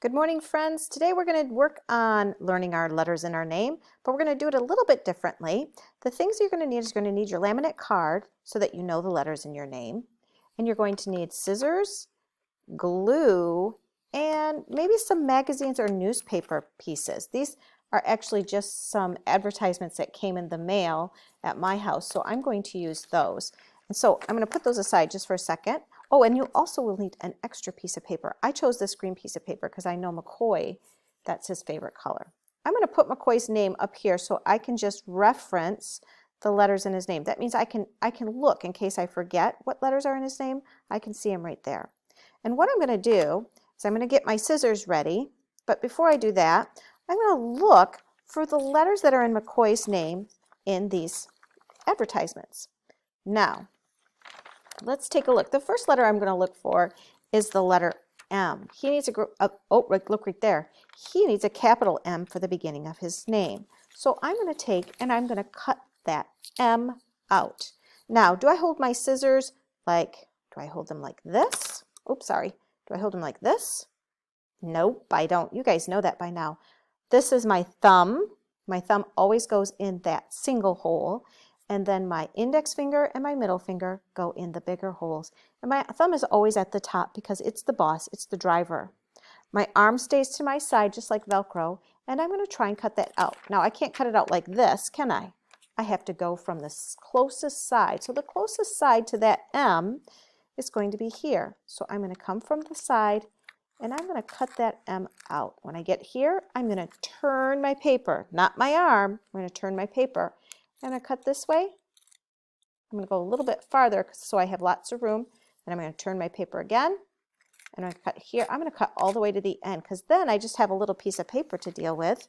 Good morning, friends. Today we're going to work on learning our letters in our name, but we're going to do it a little bit differently. The things you're going to need is you're going to need your laminate card so that you know the letters in your name. And you're going to need scissors, glue, and maybe some magazines or newspaper pieces. These are actually just some advertisements that came in the mail at my house, so I'm going to use those. And so I'm going to put those aside just for a second. Oh, and you also will need an extra piece of paper. I chose this green piece of paper because I know McCoy, that's his favorite color. I'm going to put McCoy's name up here so I can just reference the letters in his name. That means I can look in case I forget what letters are in his name. I can see them right there. And what I'm going to do is I'm going to get my scissors ready, but before I do that, I'm going to look for the letters that are in McCoy's name in these advertisements. Now, let's take a look. The first letter I'm going to look for is the letter M. He needs look right there. He needs a capital M for the beginning of his name. So I'm going to take and I'm going to cut that M out. Now, do I hold my scissors like, do I hold them like this? Oops, sorry. Do I hold them like this? Nope, I don't. You guys know that by now. This is my thumb. My thumb always goes in that single hole. And then my index finger and my middle finger go in the bigger holes. And my thumb is always at the top because it's the boss, it's the driver. My arm stays to my side just like Velcro, and I'm going to try and cut that out. Now I can't cut it out like this, can I? I have to go from the closest side. So the closest side to that M is going to be here. So I'm going to come from the side and I'm going to cut that M out. When I get here, I'm going to turn my paper, not my arm. I'm going to turn my paper. I'm going to cut this way. I'm going to go a little bit farther so I have lots of room. And I'm going to turn my paper again. And I'm going to cut here. I'm going to cut all the way to the end because then I just have a little piece of paper to deal with.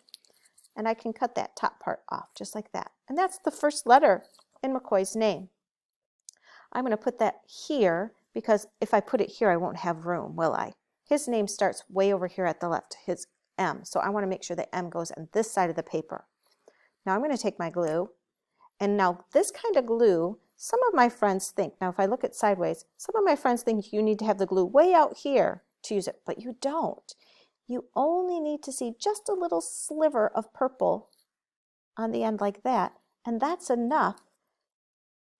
And I can cut that top part off just like that. And that's the first letter in McCoy's name. I'm going to put that here because if I put it here, I won't have room, will I? His name starts way over here at the left, his M. So I want to make sure the M goes on this side of the paper. Now I'm going to take my glue. And now this kind of glue, some of my friends think, now if I look at sideways, some of my friends think you need to have the glue way out here to use it, but you don't. You only need to see just a little sliver of purple on the end like that, and that's enough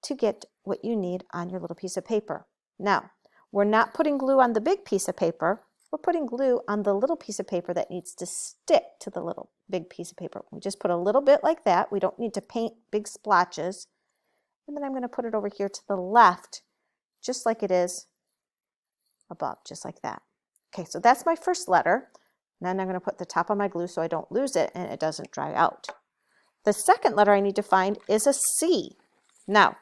to get what you need on your little piece of paper. Now, we're not putting glue on the big piece of paper, we're putting glue on the little piece of paper that needs to stick to the little big piece of paper. We just put a little bit like that. We don't need to paint big splotches. And then I'm going to put it over here to the left, just like it is above, just like that. Okay, so that's my first letter. Then I'm going to put the top on my glue so I don't lose it and it doesn't dry out. The second letter I need to find is a C. Now,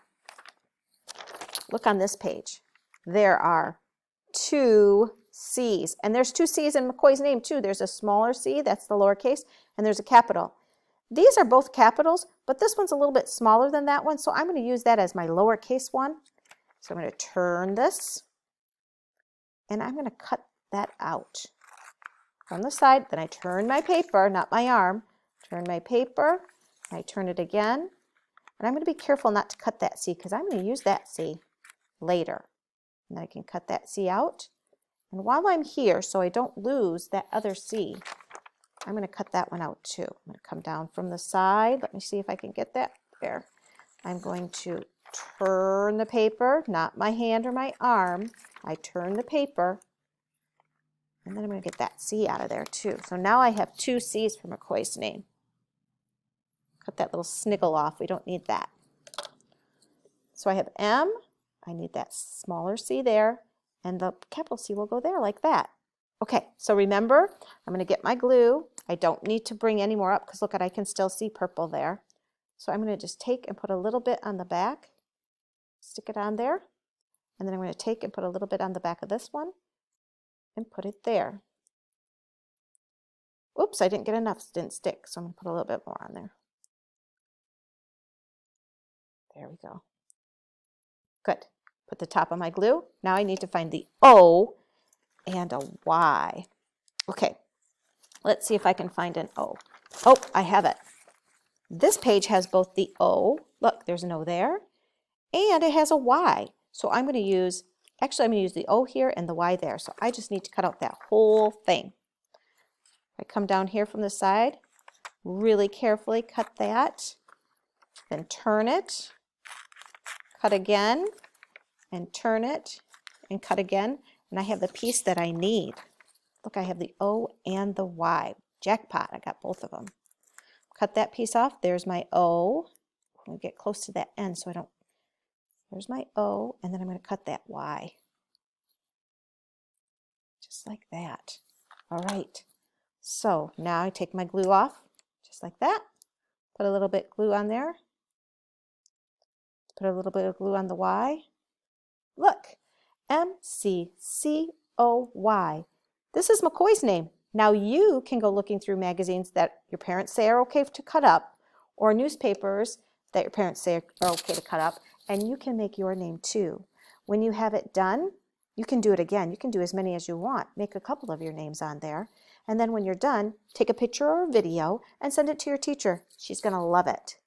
look on this page. There are two C's. And there's two C's in McCoy's name too. There's a smaller C, that's the lowercase, and there's a capital. These are both capitals, but this one's a little bit smaller than that one, so I'm going to use that as my lowercase one. So I'm going to turn this, and I'm going to cut that out from the side. Then I turn my paper, not my arm, turn my paper, I turn it again, and I'm going to be careful not to cut that C because I'm going to use that C later. And then I can cut that C out. And while I'm here, so I don't lose that other C, I'm going to cut that one out too. I'm going to come down from the side. Let me see if I can get that there. I'm going to turn the paper, not my hand or my arm. I turn the paper, and then I'm going to get that C out of there too. So now I have two C's for McCoy's name. Cut that little sniggle off. We don't need that. So I have M. I need that smaller C there. And the capital C will go there like that. Okay, so remember, I'm going to get my glue. I don't need to bring any more up because look, I can still see purple there. So I'm going to just take and put a little bit on the back, stick it on there, and then I'm going to take and put a little bit on the back of this one and put it there. Oops, I didn't get enough, it didn't stick, so I'm going to put a little bit more on there. There we go. Good. Put the top on my glue. Now I need to find the O and a Y. Okay, let's see if I can find an O. Oh, I have it. This page has both the O, look, there's an O there, and it has a Y. So I'm going to use, actually I'm going to use the O here and the Y there. So I just need to cut out that whole thing. I come down here from the side, really carefully cut that, then turn it, cut again, and turn it, and cut again, and I have the piece that I need. Look, I have the O and the Y. Jackpot, I got both of them. Cut that piece off. There's my O. I'm going to get close to that end so I don't. There's my O, and then I'm going to cut that Y. Just like that. All right. So now I take my glue off, just like that. Put a little bit glue on there. Put a little bit of glue on the Y. Look, M-C-C-O-Y. This is McCoy's name. Now you can go looking through magazines that your parents say are okay to cut up, or newspapers that your parents say are okay to cut up, and you can make your name too. When you have it done, you can do it again. You can do as many as you want. Make a couple of your names on there. And then when you're done, take a picture or a video and send it to your teacher. She's going to love it.